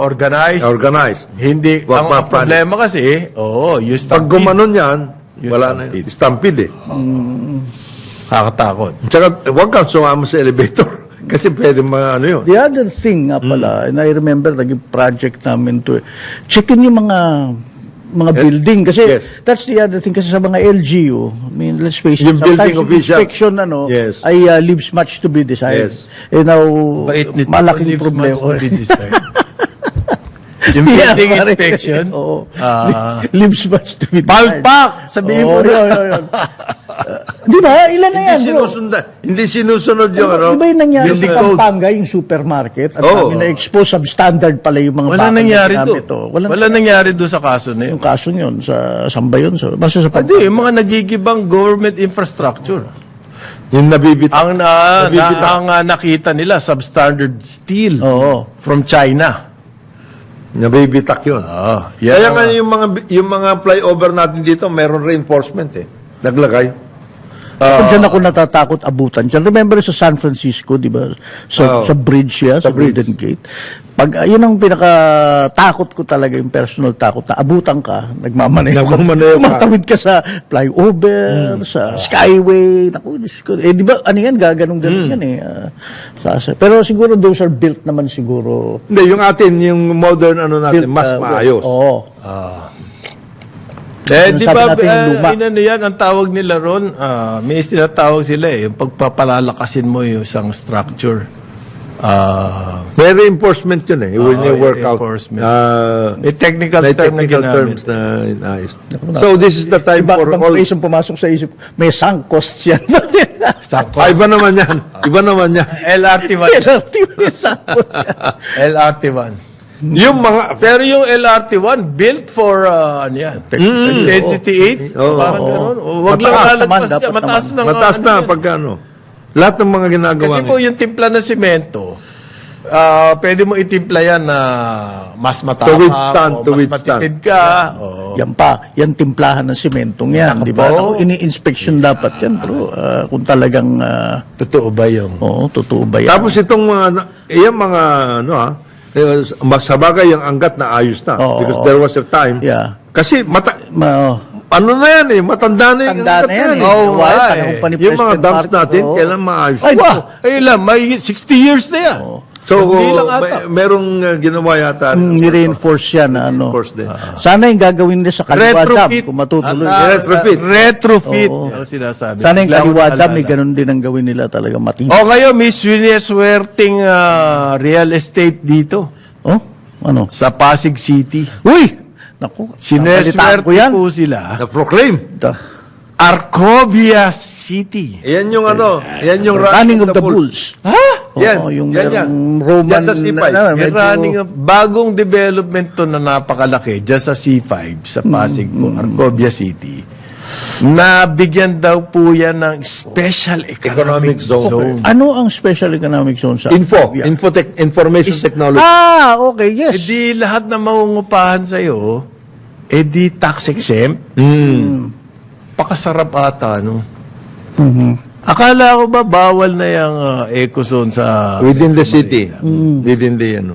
Organized. Hindi, Wag ang mapanik. problema kasi, yung Pag stampede. gumanon yan, Yung wala na. stampede. Stampede eh. Kakatakot. Tsaka, huwag kang sumama sa elevator. Kasi pwede ano yun. The other thing nga pala, and I remember naging project namin to, checkin yung mga building kasi Yes. that's the other thing kasi sa mga LGU, I mean, let's face it, Yung building sometimes official. inspection Yes. ay leaves much to be desired. Yes. Now, Bait nito. malaking Leaves problema. much to be desired. Yung Yeah, building pare. inspection, Oo. Leaves much to be desired. palpak! Sabihin mo na. yun. Di ba? Ilan na yan, bro? Hindi sinusunod yung ano. Di ba yung nangyari Building sa code. Pampanga, yung supermarket? At Oo. na-expose, substandard pala yung mga Wala bakal na nangyari ginamit, doon. Walang Wala nangyari doon sa kaso na yun. yung kaso yun, saan ba yun? Basta sa Hindi, yung mga nagigibang government infrastructure. Yung nabibitaw. Ang nakita nila, substandard steel Oo. from China. Nabibitak yun. Yan Kaya ang- nga yung mga flyover natin dito, meron reinforcement eh. Naglagay. Kung dyan ako natatakot abutan dyan. Remember sa San Francisco, di ba? Sa bridge yan, sa bridge. Golden Gate. Yun ang pinaka-takot ko talaga, yung personal takot, na abutan ka, nagmamaneho ka, tumatawid ka sa flyover, sa skyway, naku, Diyos ko. Di ba, ano yan, gaganong-ganon yan eh. Pero siguro those are built naman siguro. Hindi, yung atin, yung modern ano natin, Built, mas maayos. Oo. Di Sabi ba, natin yung luma. inano yan, ang tawag nila ron, may tinatawag sila yung pagpapalalakasin mo yung isang structure. May reinforcement yun eh. When you work out. reinforcement. May technical term na technical ginamit. terms na inayos. So, this is the time Iba, for ibang all. place ang pumasok sa isip, may sunk costs yan. Iba naman yan. Iba naman yan. LRT1. May sunk costs yan. LRT1. Yung mga, Pero yung LRT1, built for, ano yan, intensity 8, Oo. parang gano'n. Huwag lang Mataas lalagpas naman, dyan. dapat Mataas naman. na nga, mataas na ano yan. pagka ano. Lahat ng mga ginagawa. Kasi po yung timpla ng simento, pwede mo itimpla yan na mas matapang To withstand, o to mas withstand. matipid ka. O, Yan pa, yan timplahan ng sementong yan, di ba? po. Ako, ini-inspection dapat yan, bro. Kung talagang, totoo ba yung... oo, totoo ba yan? Tapos itong mga, yung mga, ano sa bagay yung anggat na ayos na. Oo. Because there was a time. Yeah. Kasi, ano na yan eh, matanda na yung Tanda anggat na yan, eh. Oo, Why? nga, Panahon pa ni Yung mga President dams Marcos. natin, Oo. kailan maayos. Ay, Wah, ayun lang, may 60 years na yan. So, Hindi lang ata. merong ginawa yata. Ni-reinforce yan na ano. Reinforce din. Sana yung gagawin nila sa Kaliwa Dam, Retrofit. kung matutuloy. Retrofit. Retrofit. Oo. Ang sinasabi. Sana yung Bigla Kaliwa akong Dam, may naalala. ganun din ang gawin nila talaga matindi. O ngayon, may sineswerting real estate dito Oh? Ano? sa Pasig City. Uy! Naku, nabalitaan ko Sineswerte yan. po sila. Na-proclaim. Arcovia City. Yan yung ano, yan yung Running of the Bulls. Yan, Oo, yung yan, yan. merong Roman Yan sa C5. Yung running of, bagong development to na napakalaki dyan sa C5, sa Pasig po, Arcovia City. Nabigyan daw po yan ng Special Economic Economic Zone. Zone. Ano ang special economic zone sa Arcovia? Information technology. Okay, yes. Eh di lahat na mangungupahan sa'yo, eh di tax exempt. Pakasarap ata, no? Akala ko ba bawal na yung ecozone sa... Within the city. Within the, ano.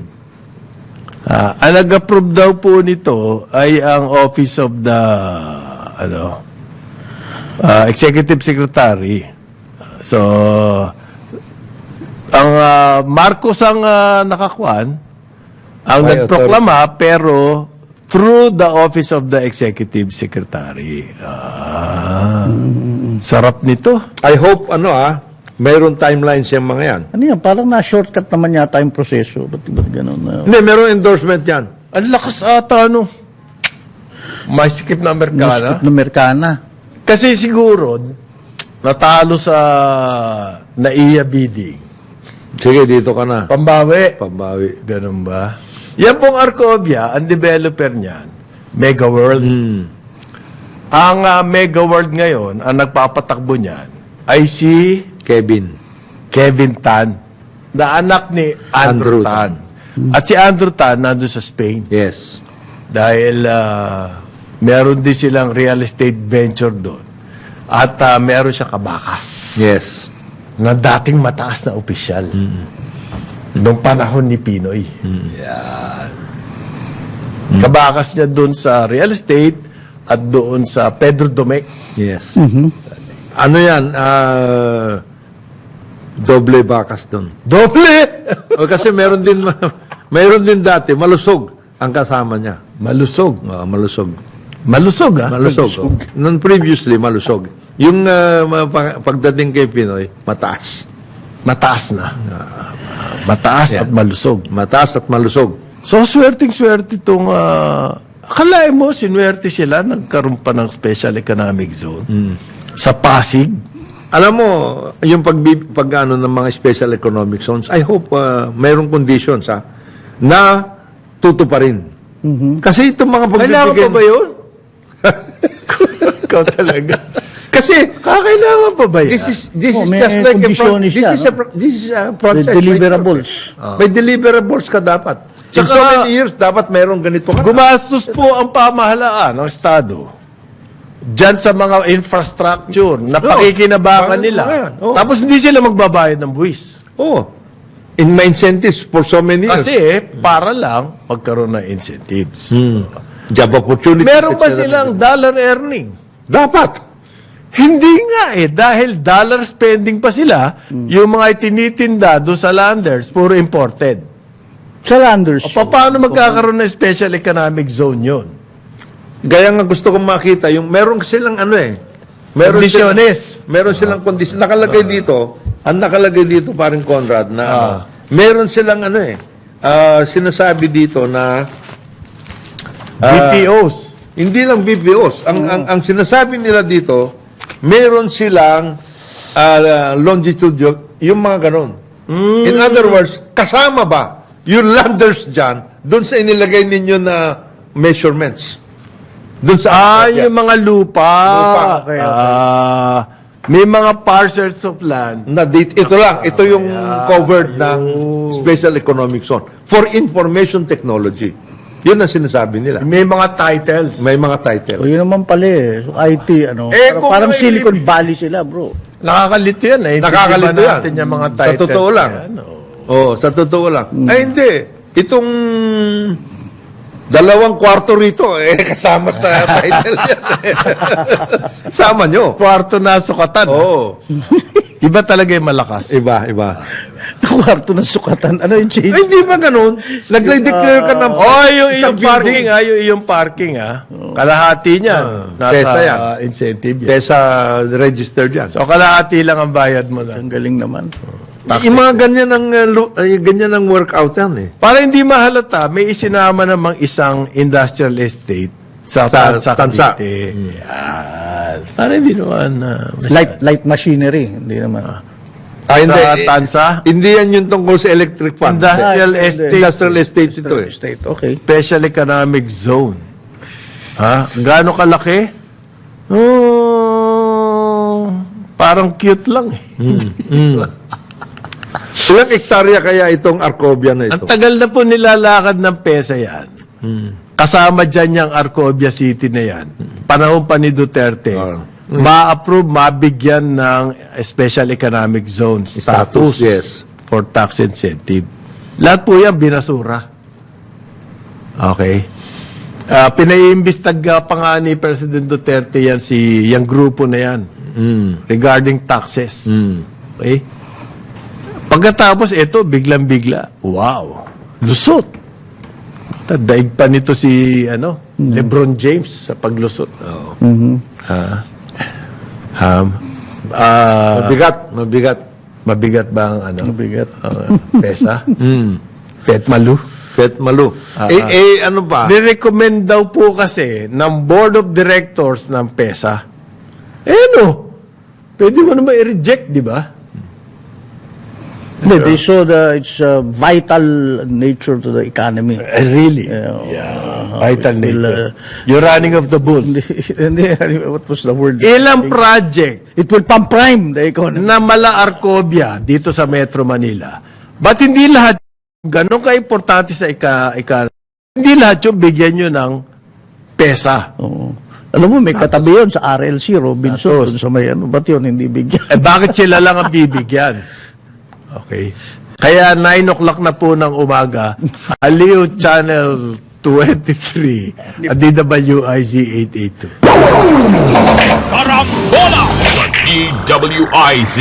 Ang nag-approve daw po nito ay ang Office of the Executive Secretary. So, ang Marcos ang nakakuan, ang May nagproklama, pero through the Office of the Executive Secretary. Sarap nito. I hope, mayroon timelines yung mga yan. Ano yan? Parang na-shortcut naman yata yung proseso. Ba't gano'n? Hindi, mayroon endorsement yan. Ang lakas ata, no? May skip na Amerikana. Skip na Amerikana. Kasi siguro, natalo sa NAIA bidding. Sige, dito ka na. Pambawi. Pambawi. Ganun ba? Yan pong Arcovia, ang developer niyan, Mega World. Ang Mega World ngayon, ang nagpapatakbo niyan, ay si Kevin Tan, na anak ni Andrew Andrew Tan. At si Andrew Tan nandun sa Spain. Yes. Dahil meron din silang real estate venture doon. At meron siya kabakas Yes. na dating mataas na opisyal. Noong panahon ni Pinoy. Yan. Kabakas niya doon sa real estate at doon sa Pedro Domecq. Yes. Ano yan? Doble bakas doon. Doble! O kasi meron din dati, malusog ang kasama niya. Malusog. Malusog. Malusog, ha? Malusog. Noon previously, malusog. Yung pagdating kay Pinoy, mataas. Mataas na. Mataas at malusog. Mataas at malusog. So, swerting-swerte itong... akalain mo, sinwerte sila, nagkaroon pa ng special economic zone. Sa Pasig. Alam mo, yung pag-ano ng mga special economic zones, I hope mayroong conditions na tutuparin. Kasi itong mga Kailangan pa ba yun? Ikaw talaga. Kasi Kakailangan pa ba yan? this is may just like conditionis siya, this is a The process. deliverables. May deliverables ka dapat. In so Tsaka- many years, dapat mayroong ganito ka. Gumastos po ang pamahalaan ng Estado dyan sa mga infrastructure na pakikinabangan Bakit nila. mo yan? Oo. Tapos hindi sila magbabayad ng buwis. Oh. In my incentives for so many years. Kasi para lang magkaroon ng incentives. Job opportunities. Meron pa etc. silang dollar earning. Dapat. Hindi nga dahil dollar spending pa sila, yung mga itinitinda doon sa landers, puro imported. Sa Landers. O paano magkakaroon ng special economic zone yun? Gaya nga gusto kong makita, yung meron silang Conditiones. Meron silang kondisyon. Nakalagay dito, ang nakalagay dito, parang Conrad, na meron silang sinasabi dito na BPOs. hindi lang BPOs. Ang sinasabi nila dito, meron silang longitude, yung mga ganon. In other words, kasama ba yung landers dyan doon sa inilagay ninyo na measurements? Doon sa Yung mga lupa. Lupa. Okay. May mga parcels of land. na ito lang, ito yung covered ng Special Economic Zone for information technology. Yun ang sinasabi nila. May mga titles. May mga title. O yun naman pala eh. So, IT, kung parang may- Silicon Valley sila, bro. Nakakalito yan eh. Nakakalito Hindi ba yan. natin yung mga Sa titles. totoo lang. na yan, oh. Sa totoo lang. Ay, hindi. Itong 2 kwarto rito, kasama sa title yan. Sama nyo. Kwarto na sukatan. Oo. Iba talaga yung malakas. Iba. Kwarto ng sukatan. Ano yung change? Ay, hindi ba ganun? Nag-declare ka ng... Yung isang parking building. yung iyong parking kalahati niyan. Nasa Pesa yan. incentive yan. Kesa registered yan. So kalahati lang ang bayad mo lang. Ang galing naman. Yung mga ganyan ang workout yan eh. Para hindi mahalata, may isinama namang isang industrial estate sa Tansa, Tansa. Cavite. Yan. Para hindi naman Light machinery. Hindi naman. sa Tansa, Hindi yan yung tungkol sa electric fan. industrial hindi. estate, Industrial estate ito eh. State, okay. special economic zone. Gaano kalaki? Parang cute lang eh. Ilang hektarya kaya itong Arcovia na Ang ito? tagal na po nilalakad ng PESA yan. Kasama dyan yung Arcovia City na yan. Panahon pa ni Duterte. Ma-approve, mabigyan ng Special Economic Zone status, Yes. for tax incentive. Lahat po yan binasura. Okay. Pinaiimbistag pa nga ni President Duterte yan yung grupo na yan regarding taxes. Okay? Pagkatapos, ito, biglang-bigla. Wow. Lusot. Daig pa nito si LeBron James sa paglusot. Mabigat. Mabigat ba ang ano? Mabigat. Pesa? Petmalu? Petmalu. Ano pa? Nirecommend daw po kasi ng Board of Directors ng PESA. Pwede mo naman i-reject, di ba? They saw its vital nature to the economy. Really? Vital nature. You're running of the bulls. What was the word? Ilang project It will pump prime the economy. na mala Arcobia dito sa Metro Manila. Ba't hindi lahat ganun ka-importante sa hindi lahat yung bigyan nyo ng PESA? Oo. Alam mo, may katabi yun sa RLC, Robinson. Dun sa may ano, ba't yun hindi bigyan? Bakit sila lang ang bibigyan? Okay. Kaya 9 o'clock na po ng umaga, Aliw Channel 23 at DWIZ 882. Karambola sa DWIZ.